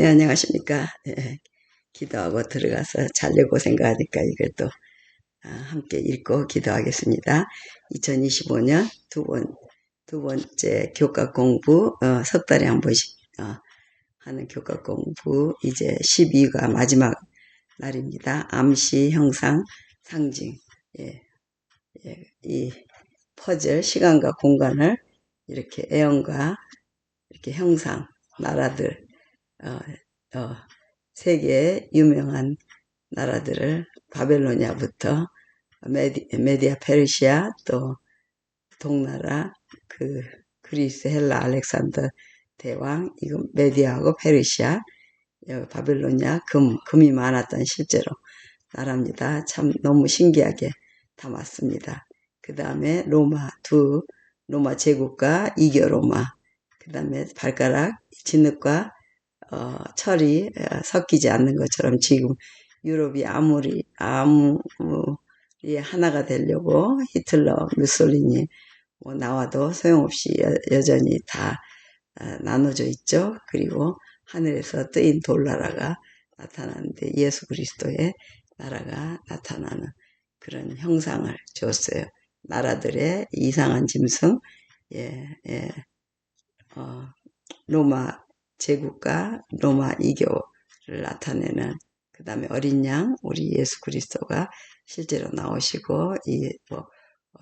네, 안녕하십니까. 네, 기도하고 들어가서 자려고 생각하니까 이걸 또 함께 읽고 기도하겠습니다. 2025년 두 번째 교과 공부, 석 달에 한 번씩 하는 교과 공부, 이제 12가 마지막 날입니다. 암시, 형상, 상징. 예, 이 퍼즐, 시간과 공간을 이렇게 애언과 이렇게 형상, 나라들, 세계의 유명한 나라들을 바벨로니아부터 메디아 페르시아, 또 동나라, 그리스, 헬라, 알렉산더 대왕, 이거 메디아하고 페르시아, 바벨로니아, 금이 많았던 실제로 나라입니다. 참 너무 신기하게 담았습니다. 그 다음에 로마 제국과 이교 로마, 그 다음에 발가락, 진흙과 철이 섞이지 않는 것처럼 지금 유럽이 아무리 하나가 되려고 히틀러, 무솔리니 나와도 소용없이 여전히 다 나눠져 있죠. 그리고 하늘에서 뜨인 돌나라가 나타나는데 예수 그리스도의 나라가 나타나는 그런 형상을 줬어요. 나라들의 이상한 짐승, 로마 제국과 로마 이교를 나타내는, 그 다음에 어린 양, 우리 예수 그리스도가 실제로 나오시고,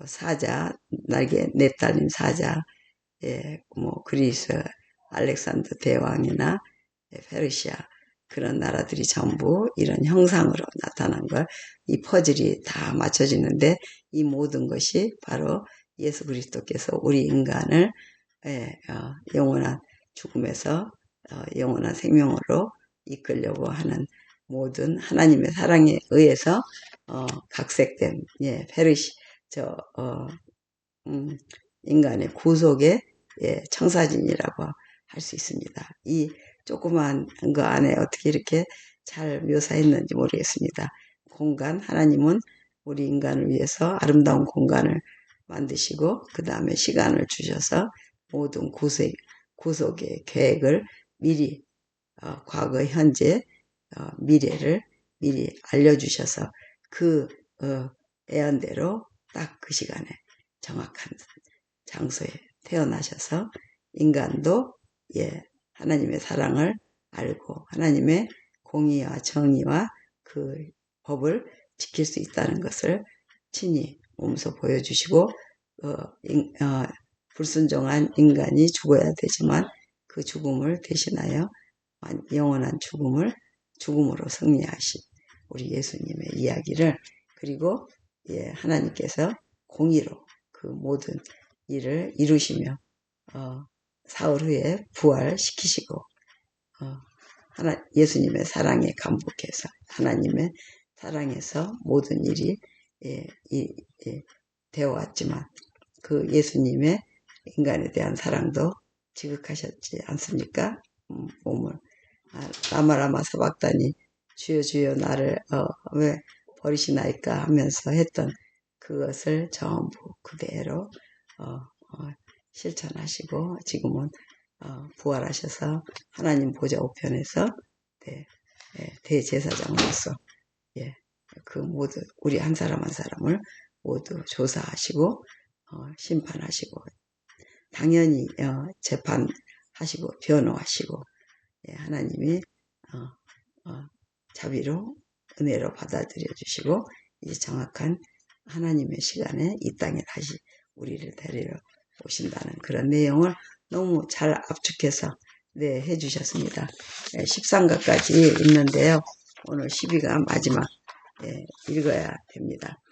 사자, 날개 네 달린 사자, 그리스, 알렉산더 대왕이나 페르시아, 그런 나라들이 전부 이런 형상으로 나타난 걸, 이 퍼즐이 다 맞춰지는데, 이 모든 것이 바로 예수 그리스도께서 우리 인간을 영원한 죽음에서 영원한 생명으로 이끌려고 하는 모든 하나님의 사랑에 의해서 각색된 인간의 구속의 청사진이라고 할 수 있습니다. 이 조그만 거 안에 어떻게 이렇게 잘 묘사했는지 모르겠습니다. 공간, 하나님은 우리 인간을 위해서 아름다운 공간을 만드시고 그 다음에 시간을 주셔서 모든 구속의 계획을 미리 과거, 현재, 미래를 미리 알려주셔서 그 애언대로 딱 그 시간에 정확한 장소에 태어나셔서 인간도 하나님의 사랑을 알고 하나님의 공의와 정의와 그 법을 지킬 수 있다는 것을 친히 몸소 보여주시고 불순종한 인간이 죽어야 되지만 그 죽음을 대신하여 영원한 죽음으로 승리하신 우리 예수님의 이야기를, 그리고 하나님께서 공의로 그 모든 일을 이루시며 사흘 후에 부활시키시고 예수님의 사랑에 감복해서 하나님의 사랑에서 모든 일이 되어 왔지만 그 예수님의 인간에 대한 사랑도 지극하셨지 않습니까? 몸을 라마라마 사박다니 주여 주여 나를 왜 버리시나이까 하면서 했던 그것을 전부 그대로 실천하시고 지금은 부활하셔서 하나님 보좌 우편에서 대제사장으로서 그 모두 우리 한 사람 한 사람을 모두 조사하시고 심판하시고 당연히 재판하시고 변호하시고 하나님이 자비로 은혜로 받아들여 주시고 이제 정확한 하나님의 시간에 이 땅에 다시 우리를 데리러 오신다는 그런 내용을 너무 잘 압축해서 해주셨습니다. 13가까지 있는데요. 오늘 12가 마지막 읽어야 됩니다.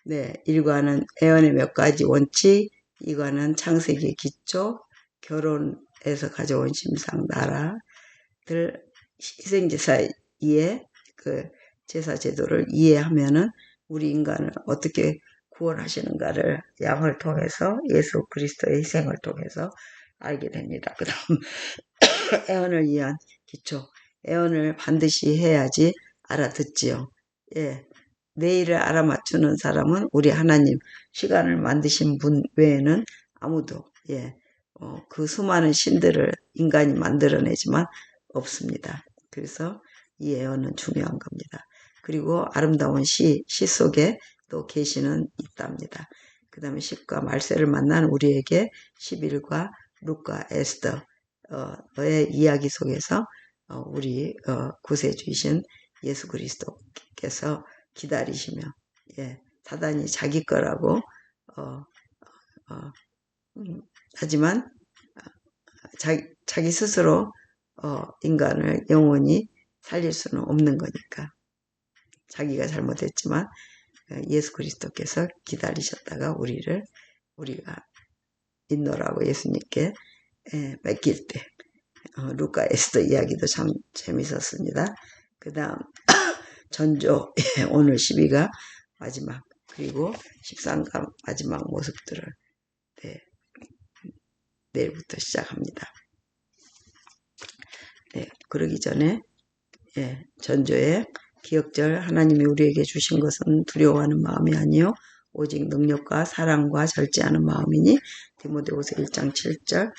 1과는 애언의 몇 가지 원칙, 2과는 창세기의 기초, 결혼에서 가져온 심상 나라들, 희생제사 이해, 그 제사 제도를 이해하면은 우리 인간을 어떻게 구원하시는가를 양을 통해서 예수 그리스도의 희생을 통해서 알게 됩니다. 그 다음 애언을 위한 기초, 애언을 반드시 해야지 알아듣지요. 내일을 알아맞추는 사람은 우리 하나님 시간을 만드신 분 외에는 아무도 그 수많은 신들을 인간이 만들어내지만 없습니다. 그래서 이 예언은 중요한 겁니다. 그리고 아름다운 시 속에 또 계시는 있답니다. 그 다음에 10과 말세를 만난 우리에게 11과 룻과 에스더의 이야기 속에서 우리 구세주이신 예수 그리스도께서 기다리시며, 예, 사단이 자기 거라고 하지만 자기 스스로 인간을 영원히 살릴 수는 없는 거니까, 자기가 잘못했지만 예수 그리스도께서 기다리셨다가 우리가 인노라고 예수님께 맡길 때, 루카 에스더 이야기도 참 재밌었습니다. 그 다음 전조, 오늘 12가 마지막, 그리고 13가 마지막 모습들을 내일부터 시작합니다. 그러기 전에 전조의 기억절, 하나님이 우리에게 주신 것은 두려워하는 마음이 아니요 오직 능력과 사랑과 절제하는 마음이니, 디모데후서 1장 7절.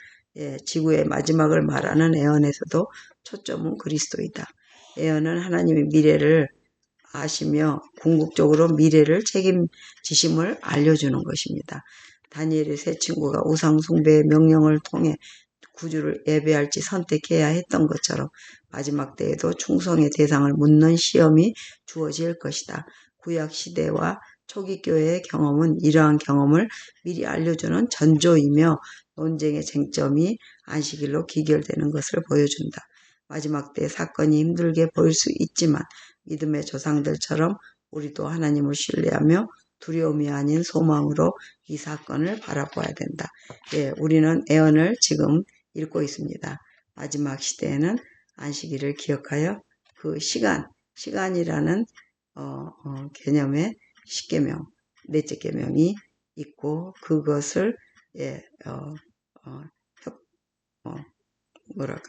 지구의 마지막을 말하는 예언에서도 초점은 그리스도이다. 예언은 하나님의 미래를 아시며 궁극적으로 미래를 책임지심을 알려주는 것입니다. 다니엘의 세 친구가 우상 숭배의 명령을 통해 구주를 예배할지 선택해야 했던 것처럼 마지막 때에도 충성의 대상을 묻는 시험이 주어질 것이다. 구약 시대와 초기 교회의 경험은 이러한 경험을 미리 알려주는 전조이며 논쟁의 쟁점이 안식일로 귀결되는 것을 보여준다. 마지막 때 사건이 힘들게 보일 수 있지만 믿음의 조상들처럼 우리도 하나님을 신뢰하며 두려움이 아닌 소망으로 이 사건을 바라봐야 된다. 우리는 예언을 지금 읽고 있습니다. 마지막 시대에는 안식일을 기억하여 그 시간이라는 개념의 10계명, 넷째 계명이 있고, 그것을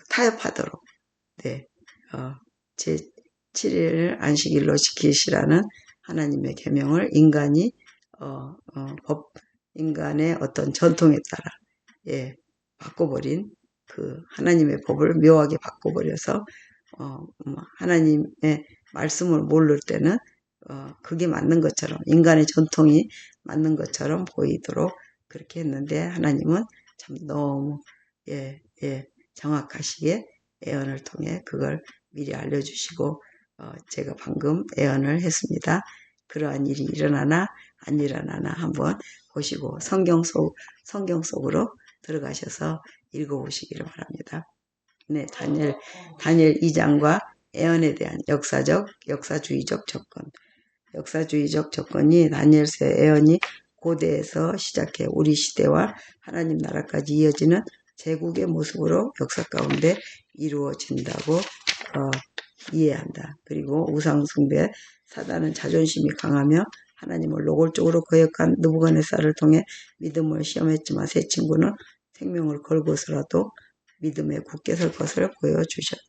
타협하도록 제7일 안식일로 지키시라는 하나님의 계명을 인간이 인간의 어떤 전통에 따라 바꿔버린 그 하나님의 법을 묘하게 바꿔버려서 하나님의 말씀을 모를 때는 그게 맞는 것처럼, 인간의 전통이 맞는 것처럼 보이도록 그렇게 했는데, 하나님은 참 너무 정확하시게 예언을 통해 그걸 미리 알려주시고, 제가 방금 예언을 했습니다. 그러한 일이 일어나나 안 일어나나 한번 보시고 성경 속으로 들어가셔서 읽어보시기를 바랍니다. 네, 다니엘 2장과 예언에 대한 역사주의적 접근. 역사주의적 접근이 다니엘서의 예언이 고대에서 시작해 우리 시대와 하나님 나라까지 이어지는 제국의 모습으로 역사 가운데 이루어진다고 이해한다. 그리고 우상숭배, 사단은 자존심이 강하며 하나님을 노골적으로 거역한 느부갓네살을 통해 믿음을 시험했지만 세 친구는 생명을 걸고서라도 믿음에 굳게 설 것을 보여주셨다.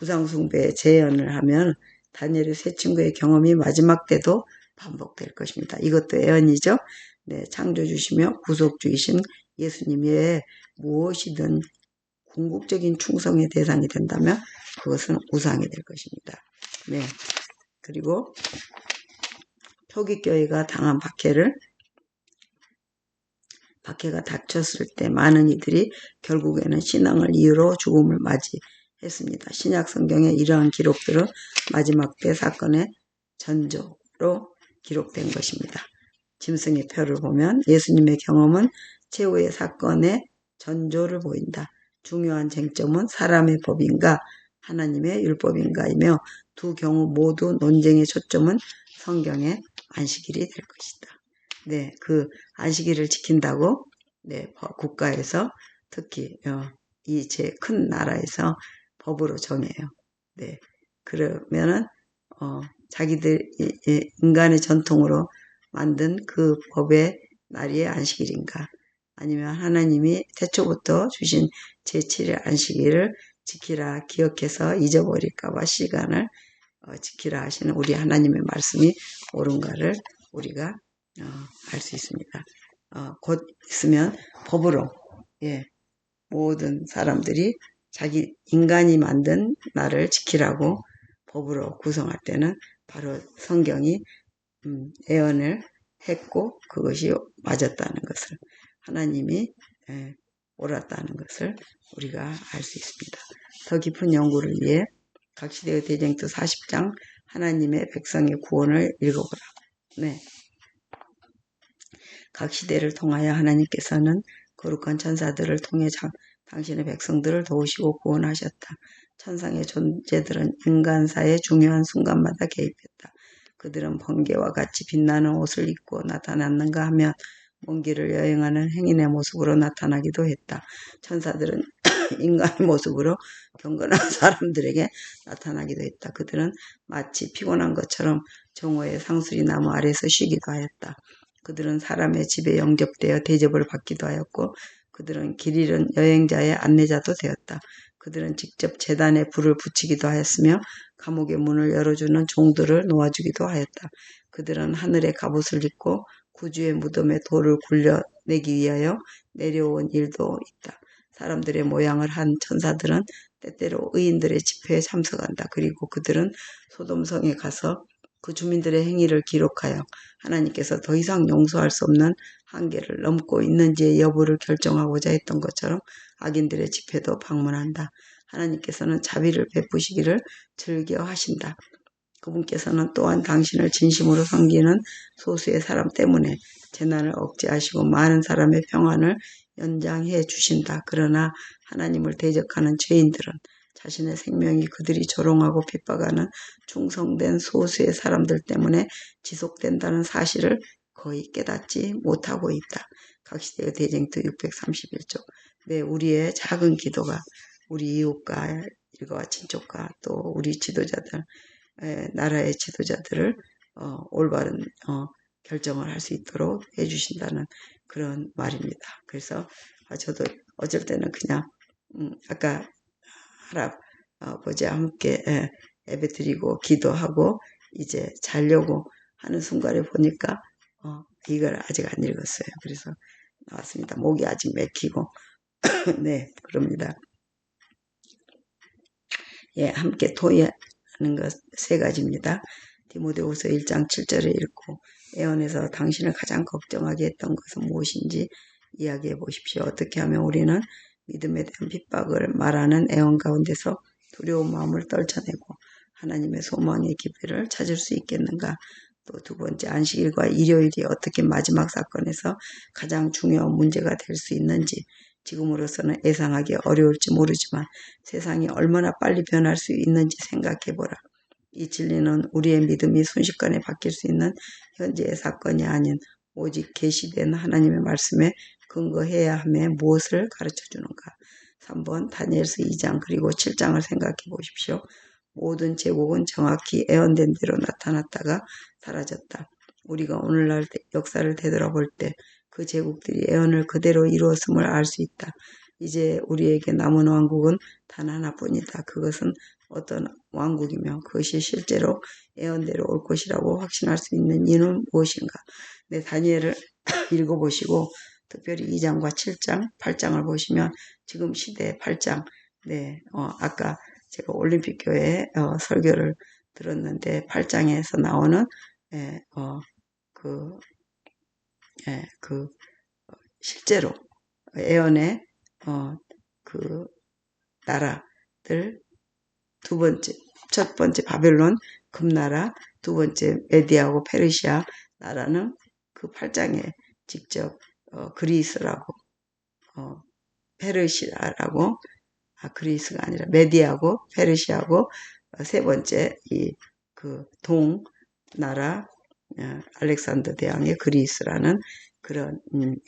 우상숭배의 재현을 하면 다니엘의 세 친구의 경험이 마지막 때도 반복될 것입니다. 이것도 예언이죠. 네, 창조주시며 구속주이신 예수님의 무엇이든 궁극적인 충성의 대상이 된다면 그것은 우상이 될 것입니다. 네, 그리고 초기교회가 당한 박해가 닥쳤을 때 많은 이들이 결국에는 신앙을 이유로 죽음을 맞이했습니다. 신약 성경의 이러한 기록들은 마지막 때 사건의 전조로 기록된 것입니다. 짐승의 표를 보면 예수님의 경험은 최후의 사건의 전조를 보인다. 중요한 쟁점은 사람의 법인가 하나님의 율법인가이며 두 경우 모두 논쟁의 초점은 성경의 안식일이 될 것이다. 네, 그 안식일을 지킨다고 국가에서 특히 이 제 큰 나라에서 법으로 정해요. 네, 그러면은 자기들 인간의 전통으로 만든 그 법의 날이 안식일인가, 아니면 하나님이 태초부터 주신 제7일 안식일을 지키라 기억해서 잊어버릴까봐 시간을 지키라 하시는 우리 하나님의 말씀이 옳은가를 우리가 알 수 있습니다. 곧 있으면 법으로 모든 사람들이 자기 인간이 만든 나를 지키라고 법으로 구성할 때는 바로 성경이 예언을 했고 그것이 맞았다는 것을 하나님이 옳았다는 것을 우리가 알 수 있습니다. 더 깊은 연구를 위해 각시대의 대쟁투 40장 하나님의 백성의 구원을 읽어보라. 네. 각 시대를 통하여 하나님께서는 거룩한 천사들을 통해 당신의 백성들을 도우시고 구원하셨다. 천상의 존재들은 인간사의 중요한 순간마다 개입했다. 그들은 번개와 같이 빛나는 옷을 입고 나타났는가 하면 먼 길을 여행하는 행인의 모습으로 나타나기도 했다. 천사들은 인간의 모습으로 경건한 사람들에게 나타나기도 했다. 그들은 마치 피곤한 것처럼 정오의 상수리 나무 아래서 쉬기도 하였다. 그들은 사람의 집에 영접되어 대접을 받기도 하였고 그들은 길 잃은 여행자의 안내자도 되었다. 그들은 직접 제단에 불을 붙이기도 하였으며 감옥의 문을 열어주는 종들을 놓아주기도 하였다. 그들은 하늘의 갑옷을 입고 구주의 무덤에 돌을 굴려내기 위하여 내려온 일도 있다. 사람들의 모양을 한 천사들은 때때로 의인들의 집회에 참석한다. 그리고 그들은 소돔성에 가서 그 주민들의 행위를 기록하여 하나님께서 더 이상 용서할 수 없는 한계를 넘고 있는지의 여부를 결정하고자 했던 것처럼 악인들의 집회도 방문한다. 하나님께서는 자비를 베푸시기를 즐겨하신다. 그분께서는 또한 당신을 진심으로 섬기는 소수의 사람 때문에 재난을 억제하시고 많은 사람의 평안을 연장해 주신다. 그러나 하나님을 대적하는 죄인들은 자신의 생명이 그들이 조롱하고 핍박하는 충성된 소수의 사람들 때문에 지속된다는 사실을 거의 깨닫지 못하고 있다. 각시대의 대쟁투 631조. 네, 우리의 작은 기도가 우리 이웃과 일가와 친족과 또 우리 지도자들, 나라의 지도자들을 올바른 결정을 할 수 있도록 해주신다는 그런 말입니다. 그래서 저도 어쩔 때는 그냥 아까 할아버지와 함께 예배드리고 기도하고 이제 자려고 하는 순간에 보니까 이걸 아직 안 읽었어요. 그래서 나왔습니다. 목이 아직 맥히고 네, 그럽니다. 예, 함께 토의하는 것 세 가지입니다. 디모데후서 1장 7절을 읽고 애원에서 당신을 가장 걱정하게 했던 것은 무엇인지 이야기해 보십시오. 어떻게 하면 우리는 믿음에 대한 핍박을 말하는 애원 가운데서 두려운 마음을 떨쳐내고 하나님의 소망의 기회를 찾을 수 있겠는가? 또 두 번째, 안식일과 일요일이 어떻게 마지막 사건에서 가장 중요한 문제가 될 수 있는지 지금으로서는 예상하기 어려울지 모르지만 세상이 얼마나 빨리 변할 수 있는지 생각해보라. 이 진리는 우리의 믿음이 순식간에 바뀔 수 있는 현재의 사건이 아닌 오직 계시된 하나님의 말씀에 근거해야 함에 무엇을 가르쳐주는가. 3번 다니엘서 2장 그리고 7장을 생각해 보십시오. 모든 제국은 정확히 예언된 대로 나타났다가 사라졌다. 우리가 오늘날 역사를 되돌아볼 때 그 제국들이 예언을 그대로 이루었음을 알 수 있다. 이제 우리에게 남은 왕국은 단 하나뿐이다. 그것은 어떤 왕국이며 그것이 실제로 예언대로 올 것이라고 확신할 수 있는 이유는 무엇인가. 네, 다니엘을 읽어보시고 특별히 2장과 7장, 8장을 보시면 지금 시대 8장, 네, 아까 제가 올림픽교회 설교를 들었는데 8장에서 나오는 실제로 예언의 그 나라들 두 번째, 첫 번째 바벨론 금나라, 두 번째 메디아하고 페르시아 나라는 그 8장에 직접 그리스라고 페르시아라고 그리스가 아니라 메디아하고 페르시아하고 세 번째 그 동나라 알렉산더 대왕의 그리스라는 그런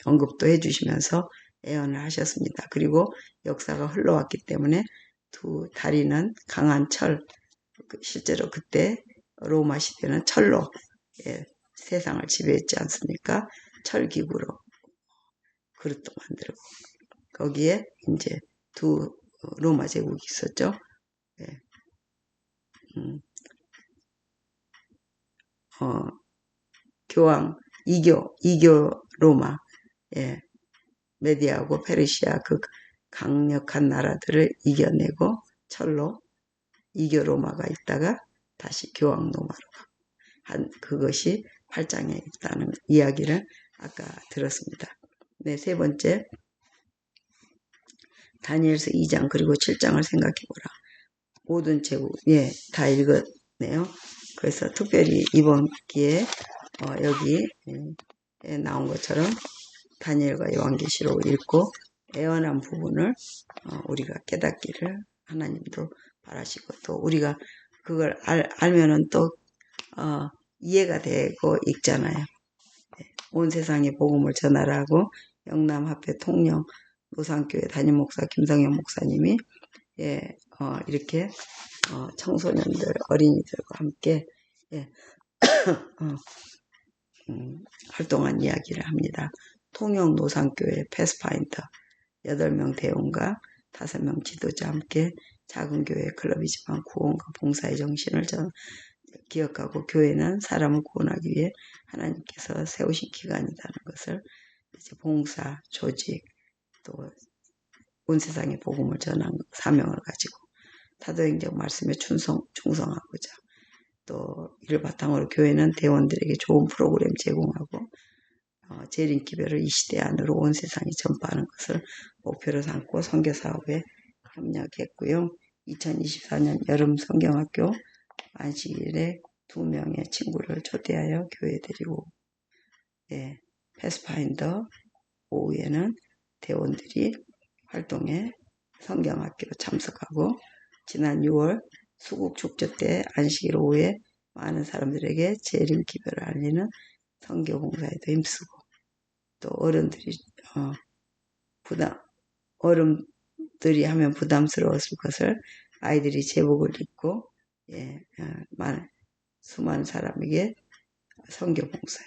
언급도 해주시면서 예언을 하셨습니다. 그리고 역사가 흘러왔기 때문에 두 다리는 강한 철, 실제로 그때 로마 시대는 철로 세상을 지배했지 않습니까? 철기구로 그릇도 만들고 거기에 이제 두 로마 제국이 있었죠. 교황 이교 로마, 메디아하고 페르시아 그 강력한 나라들을 이겨내고 철로 이겨 로마가 있다가 다시 교황 로마로 한 그것이 8장에 있다는 이야기를 아까 들었습니다. 네, 세 번째 다니엘서 2장 그리고 7장을 생각해보라. 모든 제국 다 읽었네요. 그래서 특별히 이번 기회에 여기 나온 것처럼 다니엘과 요한계시록을 읽고 애원한 부분을 우리가 깨닫기를 하나님도 바라시고 또 우리가 그걸 알면은 또 이해가 되고 읽잖아요. 온 세상에 복음을 전하라고 영남합회 통영 노산교회 담임 목사 김성현 목사님이 이렇게 청소년들 어린이들과 함께 활동한 이야기를 합니다. 통영 노산교회 패스파인더 8명 대원과 5명 지도자와 함께 작은 교회 클럽이지만 구원과 봉사의 정신을 기억하고 교회는 사람을 구원하기 위해 하나님께서 세우신 기관이라는 것을 이제 봉사, 조직, 또 온 세상에 복음을 전한 사명을 가지고 사도행전 말씀에 충성하고자 또 이를 바탕으로 교회는 대원들에게 좋은 프로그램 제공하고 재림기별을 이 시대 안으로 온 세상에 전파하는 것을 목표로 삼고 선교사업에 협력했고요. 2024년 여름 성경학교 안식일에 2명의 친구를 초대하여 교회에 데리고 패스파인더 오후에는 대원들이 활동에 성경학교로 참석하고 지난 6월 수국 축제 때 안식일 오후에 많은 사람들에게 재림 기별을 알리는 선교 봉사에도 힘쓰고 또 어른들이 하면 부담스러웠을 것을 아이들이 제복을 입고 수많은 사람에게 선교 봉사에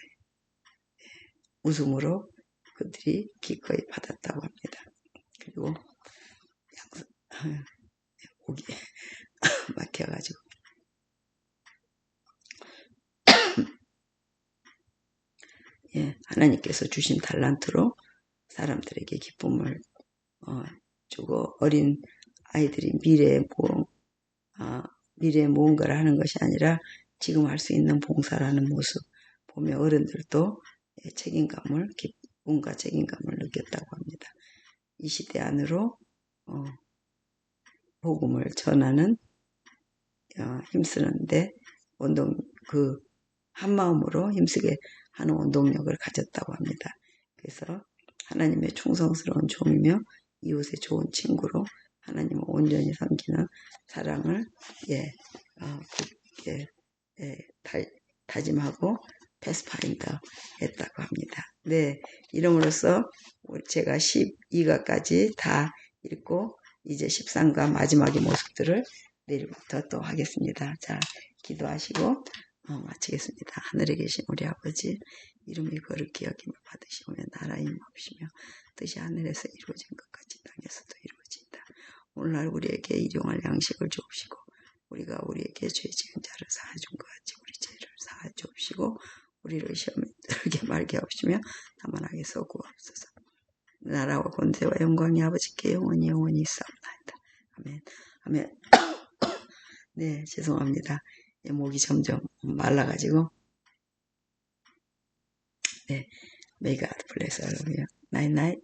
웃음으로 그들이 기꺼이 받았다고 합니다. 그리고 목이 막혀가지고 하나님께서 주신 달란트로 사람들에게 기쁨을 주고 어린 아이들이 미래에 무언가를 하는 것이 아니라 지금 할 수 있는 봉사라는 모습 보며 어른들도 기쁨과 책임감을 느꼈다고 합니다. 이 시대 안으로 복음을 전하는 힘쓰는데 한마음으로 힘쓰게 하는 원동력을 가졌다고 합니다. 그래서 하나님의 충성스러운 종이며 이웃의 좋은 친구로 하나님을 온전히 섬기는 사랑을 다짐하고 패스파인더 했다고 합니다. 네, 이름으로써 제가 12가까지 다 읽고 이제 13가 마지막의 모습들을 내일부터 또 하겠습니다. 자, 기도하시고 마치겠습니다. 하늘에 계신 우리 아버지 이름이 거룩히 여김을 받으시오며 나라의 임하시며 뜻이 하늘에서 이루어진 것 같이 땅에서도 이루어진다. 오늘날 우리에게 일용할 양식을 주옵시고 우리가 우리에게 죄 지은 자를 사하준 것 같이 우리 죄를 사하 주옵시고 우리를 시험에 들게 말게 하옵시며 다만 악에서 구하옵소서. 나라와 권세와 영광이 아버지께 영원히 있사옵나이다. 아멘. 아멘. 네, 죄송합니다. 목이 점점 말라가지고. 네, May God bless all of you. Night night.